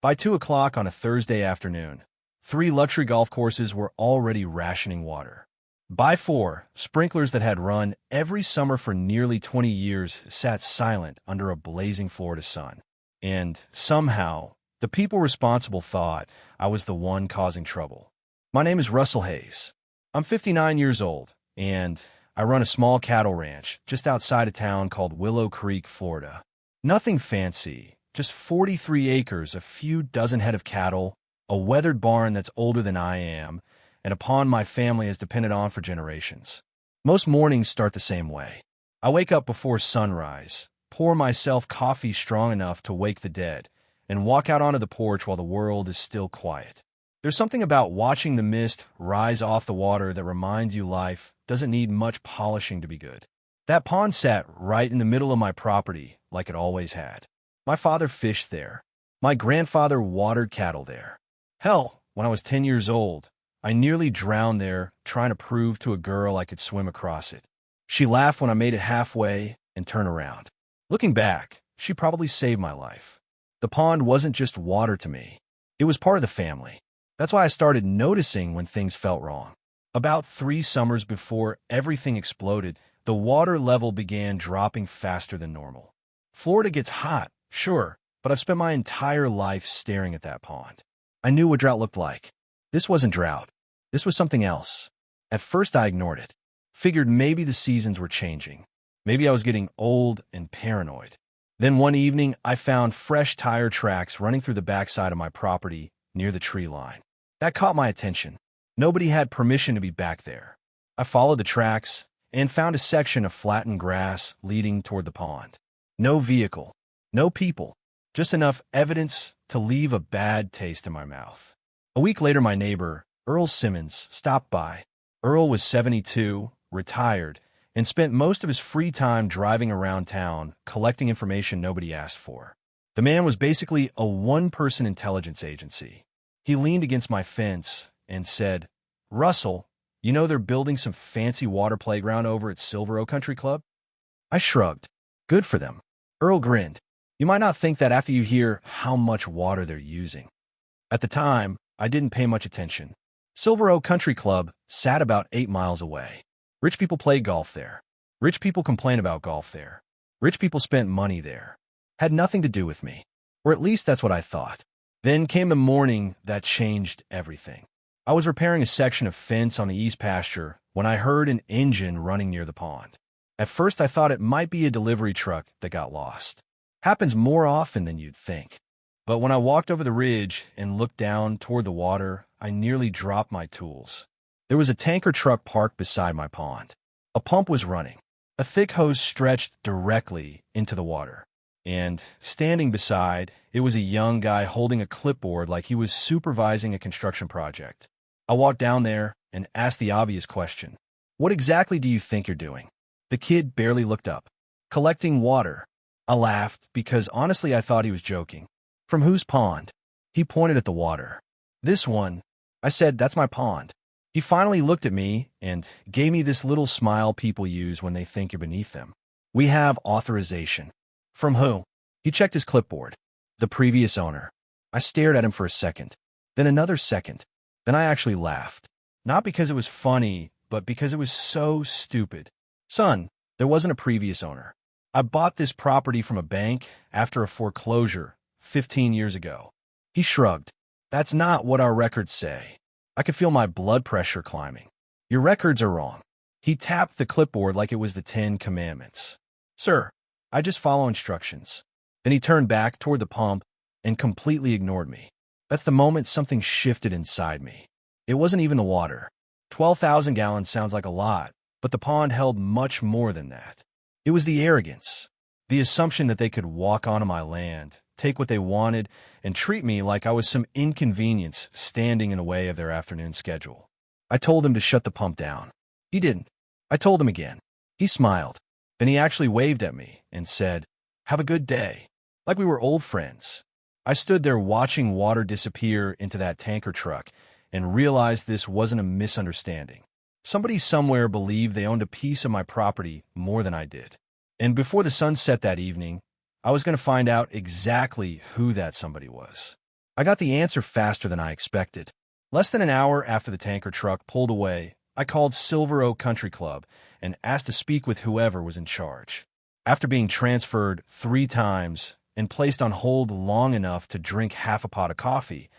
By 2 o'clock on a Thursday afternoon, 3 luxury golf courses were already rationing water. By 4, sprinklers that had run every summer for nearly 20 years sat silent under a blazing Florida sun. And, somehow, the people responsible thought I was the one causing trouble. My name is Russell Hayes. I'm 59 years old, and I run a small cattle ranch just outside of town called Willow Creek, Florida. Nothing fancy, just 43 acres, a few dozen head of cattle, a weathered barn that's older than I am, and a pond my family has depended on for generations. Most mornings start the same way. I wake up before sunrise, pour myself coffee strong enough to wake the dead, and walk out onto the porch while the world is still quiet. There's something about watching the mist rise off the water that reminds you life doesn't need much polishing to be good. That pond sat right in the middle of my property, like it always had. My father fished there. My grandfather watered cattle there. Hell, when I was 10 years old, I nearly drowned there trying to prove to a girl I could swim across it. She laughed when I made it halfway and turned around. Looking back, she probably saved my life. The pond wasn't just water to me. It was part of the family. That's why I started noticing when things felt wrong. About 3 summers before everything exploded, the water level began dropping faster than normal. Florida gets hot, sure, but I've spent my entire life staring at that pond. I knew what drought looked like. This wasn't drought. This was something else. At first I ignored it. Figured maybe the seasons were changing. Maybe I was getting old and paranoid. Then one evening, I found fresh tire tracks running through the backside of my property near the tree line. That caught my attention. Nobody had permission to be back there. I followed the tracks and found a section of flattened grass leading toward the pond. No vehicle, no people, just enough evidence to leave a bad taste in my mouth. A week later, my neighbor, Earl Simmons, stopped by. Earl was 72, retired, and spent most of his free time driving around town, collecting information nobody asked for. The man was basically a one-person intelligence agency. He leaned against my fence and said, "Russell, you know they're building some fancy water playground over at Silver Oak Country Club?" I shrugged. Good for them. Earl grinned. You might not think that after you hear how much water they're using. At the time, I didn't pay much attention. Silver Oak Country Club sat about 8 miles away. Rich people play golf there. Rich people complain about golf there. Rich people spent money there. Had nothing to do with me. Or at least that's what I thought. Then came the morning that changed everything. I was repairing a section of fence on the east pasture when I heard an engine running near the pond. At first I thought it might be a delivery truck that got lost. Happens more often than you'd think. But when I walked over the ridge and looked down toward the water, I nearly dropped my tools. There was a tanker truck parked beside my pond. A pump was running. A thick hose stretched directly into the water. And, standing beside, it was a young guy holding a clipboard like he was supervising a construction project. I walked down there and asked the obvious question. What exactly do you think you're doing? The kid barely looked up. Collecting water. I laughed because honestly I thought he was joking. From whose pond? He pointed at the water. This one. I said, that's my pond. He finally looked at me and gave me this little smile people use when they think you're beneath them. We have authorization. From who? He checked his clipboard. The previous owner. I stared at him for a second, then another second. Then I actually laughed. Not because it was funny, but because it was so stupid. Son, there wasn't a previous owner. I bought this property from a bank after a foreclosure 15 years ago. He shrugged. That's not what our records say. I could feel my blood pressure climbing. Your records are wrong. He tapped the clipboard like it was the 10 Commandments. Sir, I just follow instructions. Then he turned back toward the pump and completely ignored me. That's the moment something shifted inside me. It wasn't even the water. 12,000 gallons sounds like a lot, but the pond held much more than that. It was the arrogance, the assumption that they could walk onto my land, take what they wanted, and treat me like I was some inconvenience standing in the way of their afternoon schedule. I told him to shut the pump down. He didn't. I told him again. He smiled. Then he actually waved at me and said, "Have a good day," like we were old friends. I stood there watching water disappear into that tanker truck and realized this wasn't a misunderstanding. Somebody somewhere believed they owned a piece of my property more than I did. And before the sun set that evening, I was going to find out exactly who that somebody was. I got the answer faster than I expected. Less than an hour after the tanker truck pulled away, I called Silver Oak Country Club and asked to speak with whoever was in charge. After being transferred 3 times and placed on hold long enough to drink half a pot of coffee,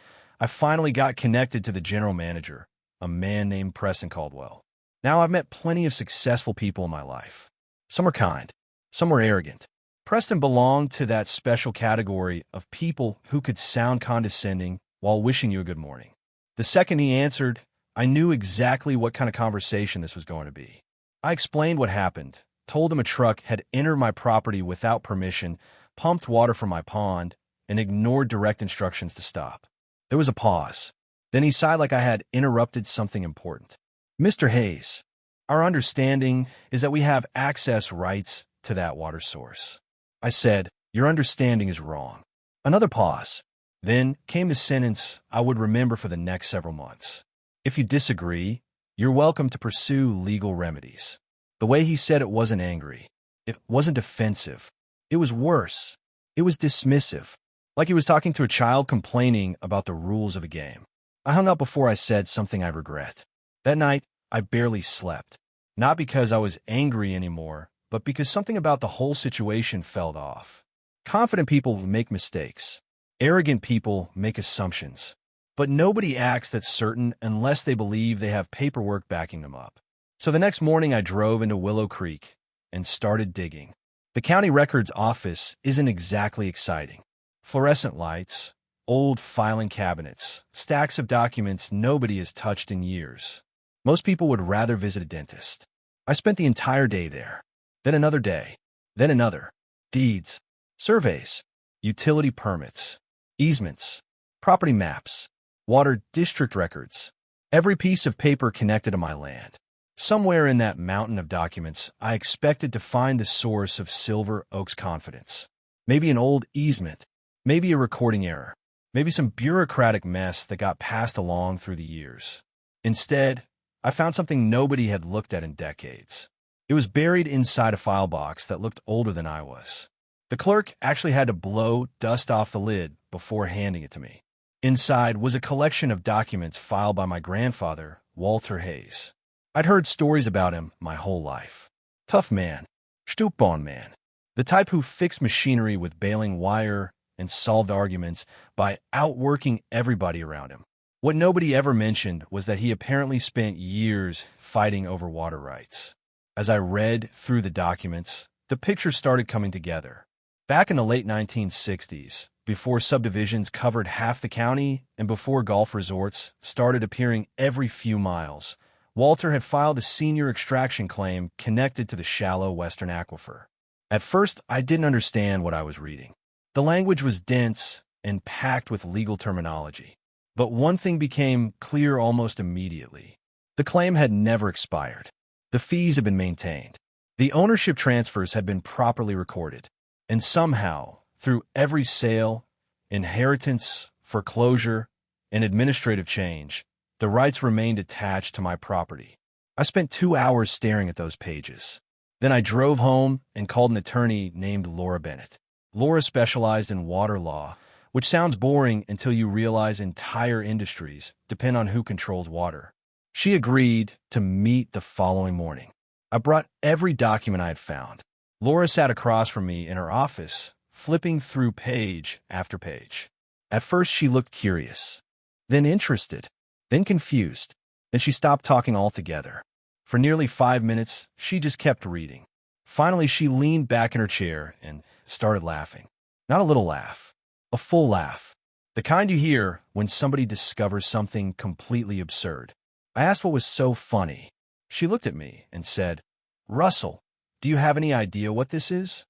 I finally got connected to the general manager, a man named Preston Caldwell. Now, I've met plenty of successful people in my life. Some are kind, some were arrogant. Preston belonged to that special category of people who could sound condescending while wishing you a good morning. The second he answered, I knew exactly what kind of conversation this was going to be. I explained what happened, told him a truck had entered my property without permission, pumped water from my pond, and ignored direct instructions to stop. There was a pause. Then he sighed like I had interrupted something important. Mr. Hayes, our understanding is that we have access rights to that water source. I said, your understanding is wrong. Another pause. Then came the sentence I would remember for the next several months. If you disagree, you're welcome to pursue legal remedies. The way he said it wasn't angry. It wasn't defensive. It was worse. It was dismissive. Like he was talking to a child complaining about the rules of a game. I hung up before I said something I regret. That night, I barely slept. Not because I was angry anymore, but because something about the whole situation felt off. Confident people make mistakes. Arrogant people make assumptions. But nobody acts that certain unless they believe they have paperwork backing them up. So the next morning I drove into Willow Creek and started digging. The county records office isn't exactly exciting. Fluorescent lights, old filing cabinets, stacks of documents nobody has touched in years. Most people would rather visit a dentist. I spent the entire day there. Then another day. Then another. Deeds, surveys, utility permits, easements, property maps, water district records. Every piece of paper connected to my land. Somewhere in that mountain of documents, I expected to find the source of Silver Oak's confidence. Maybe an old easement. Maybe a recording error. Maybe some bureaucratic mess that got passed along through the years. Instead, I found something nobody had looked at in decades. It was buried inside a file box that looked older than I was. The clerk actually had to blow dust off the lid before handing it to me. Inside was a collection of documents filed by my grandfather, Walter Hayes. I'd heard stories about him my whole life. Tough man, stoopbone man, the type who fixed machinery with baling wire and solved arguments by outworking everybody around him. What nobody ever mentioned was that he apparently spent years fighting over water rights. As I read through the documents, the picture started coming together. Back in the late 1960s, before subdivisions covered half the county and before golf resorts started appearing every few miles, Walter had filed a senior extraction claim connected to the shallow western aquifer. At first, I didn't understand what I was reading. The language was dense and packed with legal terminology. But one thing became clear almost immediately. The claim had never expired. The fees had been maintained. The ownership transfers had been properly recorded. And somehow, through every sale, inheritance, foreclosure, and administrative change, the rights remained attached to my property. I spent 2 hours staring at those pages. Then I drove home and called an attorney named Laura Bennett. Laura specialized in water law, which sounds boring until you realize entire industries depend on who controls water. She agreed to meet the following morning. I brought every document I had found. Laura sat across from me in her office, flipping through page after page. At first, she looked curious, then interested, then confused. Then she stopped talking altogether. For nearly 5 minutes, she just kept reading. Finally, she leaned back in her chair and started laughing. Not a little laugh, a full laugh. The kind you hear when somebody discovers something completely absurd. I asked what was so funny. She looked at me and said, "Russell, do you have any idea what this is?"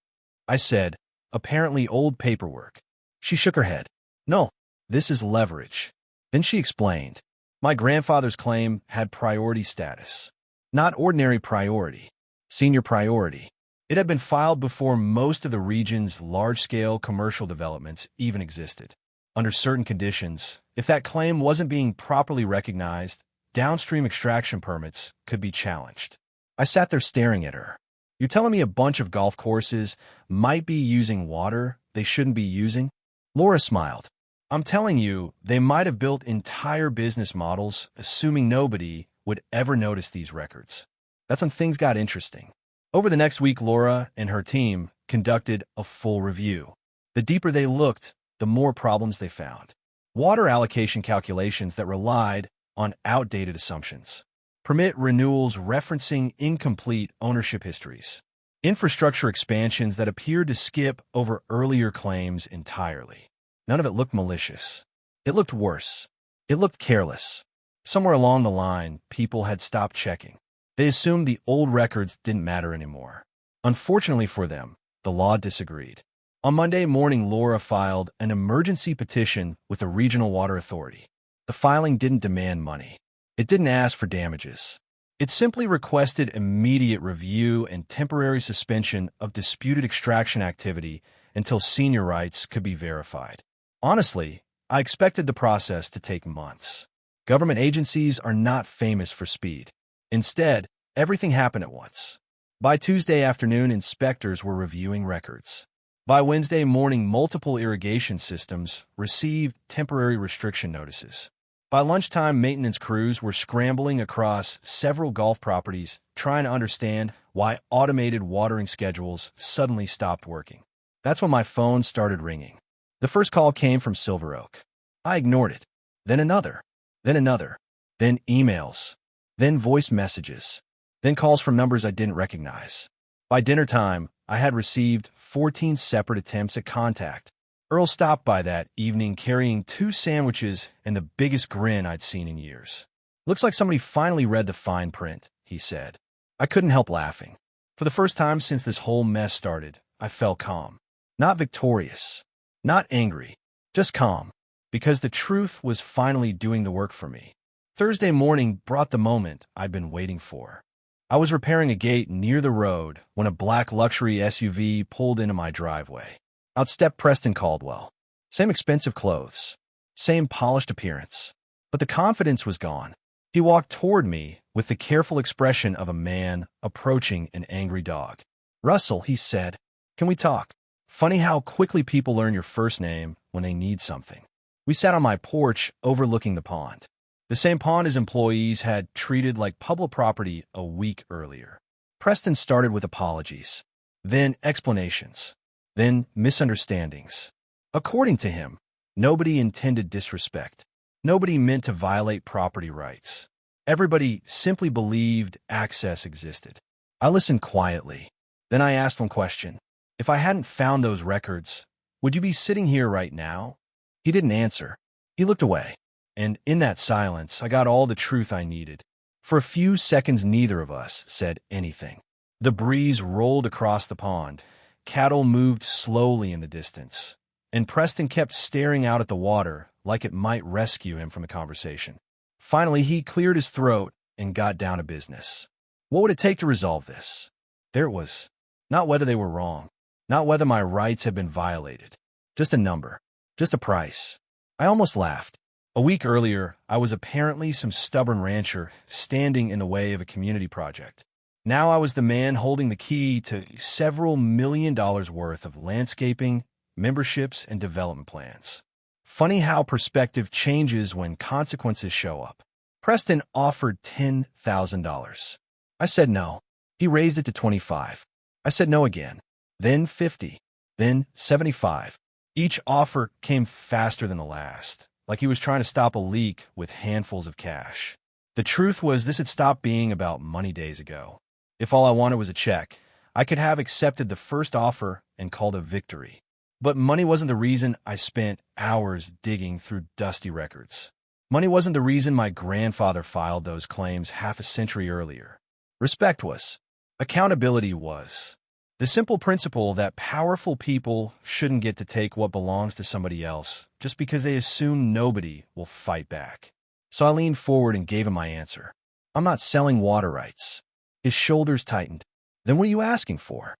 I said, "Apparently old paperwork." She shook her head. "No, this is leverage." Then she explained. My grandfather's claim had priority status. Not ordinary priority, senior priority. It had been filed before most of the region's large-scale commercial developments even existed. Under certain conditions, if that claim wasn't being properly recognized, downstream extraction permits could be challenged. I sat there staring at her. "You're telling me a bunch of golf courses might be using water they shouldn't be using?" Laura smiled. I'm telling you, they might have built entire business models assuming nobody would ever notice these records. That's when things got interesting. Over the next week, Laura and her team conducted a full review. The deeper they looked, the more problems they found. Water allocation calculations that relied on outdated assumptions. Permit renewals referencing incomplete ownership histories. Infrastructure expansions that appeared to skip over earlier claims entirely. None of it looked malicious. It looked worse. It looked careless. Somewhere along the line, people had stopped checking. They assumed the old records didn't matter anymore. Unfortunately for them, the law disagreed. On Monday morning, Laura filed an emergency petition with the Regional Water Authority. The filing didn't demand money. It didn't ask for damages. It simply requested immediate review and temporary suspension of disputed extraction activity until senior rights could be verified. Honestly, I expected the process to take months. Government agencies are not famous for speed. Instead, everything happened at once. By Tuesday afternoon, inspectors were reviewing records. By Wednesday morning, multiple irrigation systems received temporary restriction notices. By lunchtime, maintenance crews were scrambling across several golf properties trying to understand why automated watering schedules suddenly stopped working. That's when my phone started ringing. The first call came from Silver Oak. I ignored it. Then another. Then another. Then emails. Then voice messages. Then calls from numbers I didn't recognize. By dinner time, I had received 14 separate attempts at contact. Earl stopped by that evening carrying 2 sandwiches and the biggest grin I'd seen in years. "Looks like somebody finally read the fine print," he said. I couldn't help laughing. For the first time since this whole mess started, I felt calm. Not victorious. Not angry. Just calm. Because the truth was finally doing the work for me. Thursday morning brought the moment I'd been waiting for. I was repairing a gate near the road when a black luxury SUV pulled into my driveway. Out stepped Preston Caldwell. Same expensive clothes. Same polished appearance. But the confidence was gone. He walked toward me with the careful expression of a man approaching an angry dog. "Russell," he said, "can we talk?" Funny how quickly people learn your first name when they need something. We sat on my porch overlooking the pond. The same pond his employees had treated like public property a week earlier. Preston started with apologies, then explanations, then misunderstandings. According to him, nobody intended disrespect. Nobody meant to violate property rights. Everybody simply believed access existed. I listened quietly. Then I asked one question. If I hadn't found those records, would you be sitting here right now? He didn't answer. He looked away. And in that silence, I got all the truth I needed. For a few seconds, neither of us said anything. The breeze rolled across the pond. Cattle moved slowly in the distance. And Preston kept staring out at the water like it might rescue him from the conversation. Finally, he cleared his throat and got down to business. What would it take to resolve this? There it was. Not whether they were wrong. Not whether my rights had been violated. Just a number. Just a price. I almost laughed. A week earlier, I was apparently some stubborn rancher standing in the way of a community project. Now I was the man holding the key to several $1 million worth of landscaping, memberships, and development plans. Funny how perspective changes when consequences show up. Preston offered $10,000. I said no. He raised it to 25. I said no again. Then 50. Then 75. Each offer came faster than the last, like he was trying to stop a leak with handfuls of cash. The truth was this had stopped being about money days ago. If all I wanted was a check, I could have accepted the first offer and called a victory. But money wasn't the reason I spent hours digging through dusty records. Money wasn't the reason my grandfather filed those claims half a century earlier. Respect was. Accountability was. The simple principle that powerful people shouldn't get to take what belongs to somebody else just because they assume nobody will fight back. So I leaned forward and gave him my answer. I'm not selling water rights. His shoulders tightened. Then what are you asking for?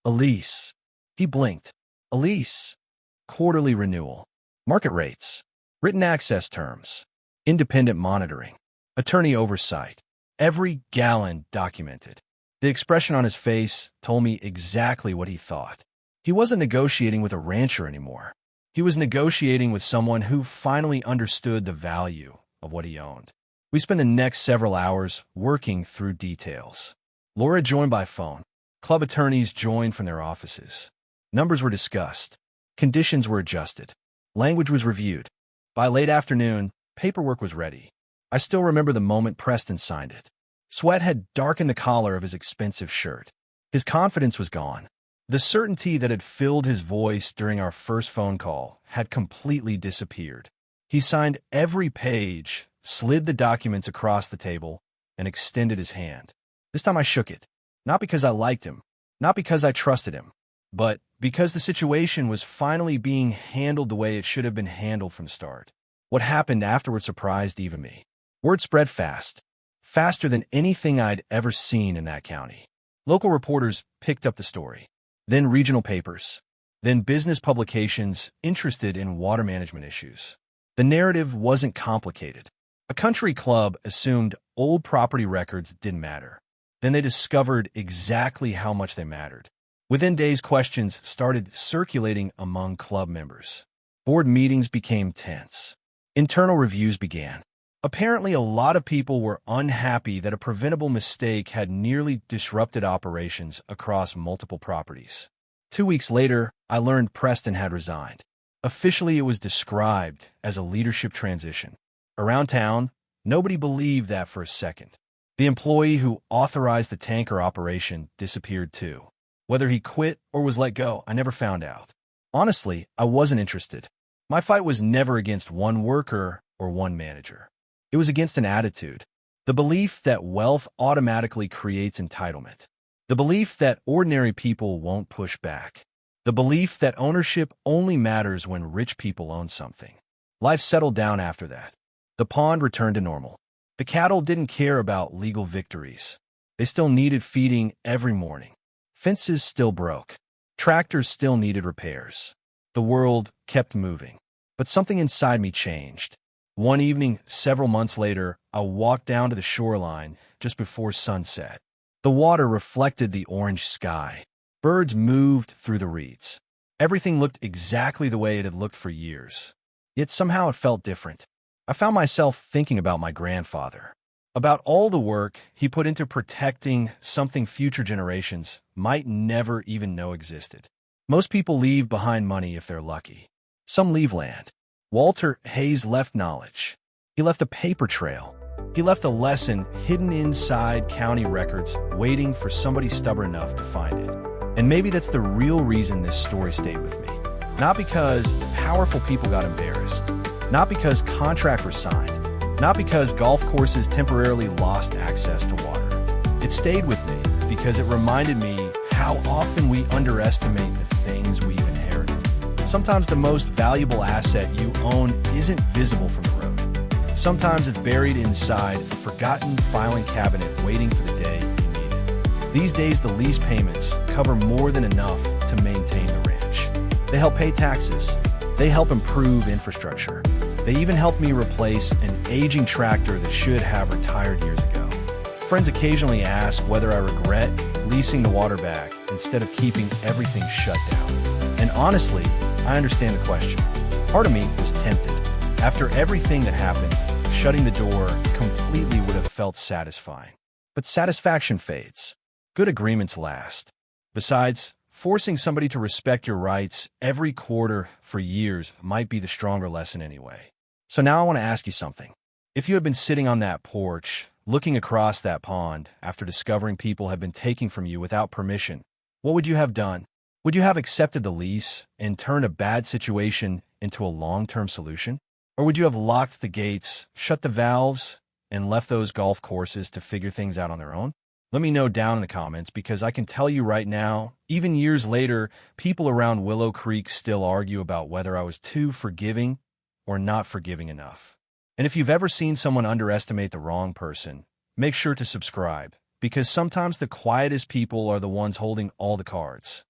A lease. He blinked. A lease. Quarterly renewal. Market rates. Written access terms. Independent monitoring. Attorney oversight. Every gallon documented. The expression on his face told me exactly what he thought. He wasn't negotiating with a rancher anymore. He was negotiating with someone who finally understood the value of what he owned. We spent the next several hours working through details. Laura joined by phone. Club attorneys joined from their offices. Numbers were discussed. Conditions were adjusted. Language was reviewed. By late afternoon, paperwork was ready. I still remember the moment Preston signed it. Sweat had darkened the collar of his expensive shirt. His confidence was gone. The certainty that had filled his voice during our first phone call had completely disappeared. He signed every page, slid the documents across the table, and extended his hand. This time I shook it. Not because I liked him, not because I trusted him, but because the situation was finally being handled the way it should have been handled from the start. What happened afterward surprised even me. Word spread fast, faster than anything I'd ever seen in that county. Local reporters picked up the story, then regional papers, then business publications interested in water management issues. The narrative wasn't complicated. A country club assumed old property records didn't matter. Then they discovered exactly how much they mattered. Within days, questions started circulating among club members. Board meetings became tense. Internal reviews began. Apparently, a lot of people were unhappy that a preventable mistake had nearly disrupted operations across multiple properties. 2 weeks later, I learned Preston had resigned. Officially, it was described as a leadership transition. Around town, nobody believed that for a second. The employee who authorized the tanker operation disappeared too. Whether he quit or was let go, I never found out. Honestly, I wasn't interested. My fight was never against one worker or one manager. It was against an attitude. The belief that wealth automatically creates entitlement. The belief that ordinary people won't push back. The belief that ownership only matters when rich people own something. Life settled down after that. The pond returned to normal. The cattle didn't care about legal victories. They still needed feeding every morning. Fences still broke. Tractors still needed repairs. The world kept moving. But something inside me changed. One evening, several months later, I walked down to the shoreline just before sunset. The water reflected the orange sky. Birds moved through the reeds. Everything looked exactly the way it had looked for years. Yet somehow it felt different. I found myself thinking about my grandfather, about all the work he put into protecting something future generations might never even know existed. Most people leave behind money if they're lucky. Some leave land. Walter Hayes left knowledge. He left a paper trail. He left a lesson hidden inside county records, waiting for somebody stubborn enough to find it. And maybe that's the real reason this story stayed with me. Not because powerful people got embarrassed. Not because contracts were signed. Not because golf courses temporarily lost access to water. It stayed with me because it reminded me how often we underestimate the things we've inherited. Sometimes the most valuable asset you own isn't visible from the road. Sometimes it's buried inside a forgotten filing cabinet waiting for the day you need it. These days, the lease payments cover more than enough to maintain the ranch. They help pay taxes. They help improve infrastructure. They even helped me replace an aging tractor that should have retired years ago. Friends occasionally ask whether I regret leasing the water back instead of keeping everything shut down. And honestly, I understand the question. Part of me was tempted. After everything that happened, shutting the door completely would have felt satisfying. But satisfaction fades. Good agreements last. Besides, forcing somebody to respect your rights every quarter for years might be the stronger lesson anyway. So now I want to ask you something. If you had been sitting on that porch, looking across that pond after discovering people had been taking from you without permission, what would you have done? Would you have accepted the lease and turned a bad situation into a long-term solution? Or would you have locked the gates, shut the valves, and left those golf courses to figure things out on their own? Let me know down in the comments, because I can tell you right now, even years later, people around Willow Creek still argue about whether I was too forgiving or not forgiving enough. And if you've ever seen someone underestimate the wrong person, make sure to subscribe, because sometimes the quietest people are the ones holding all the cards.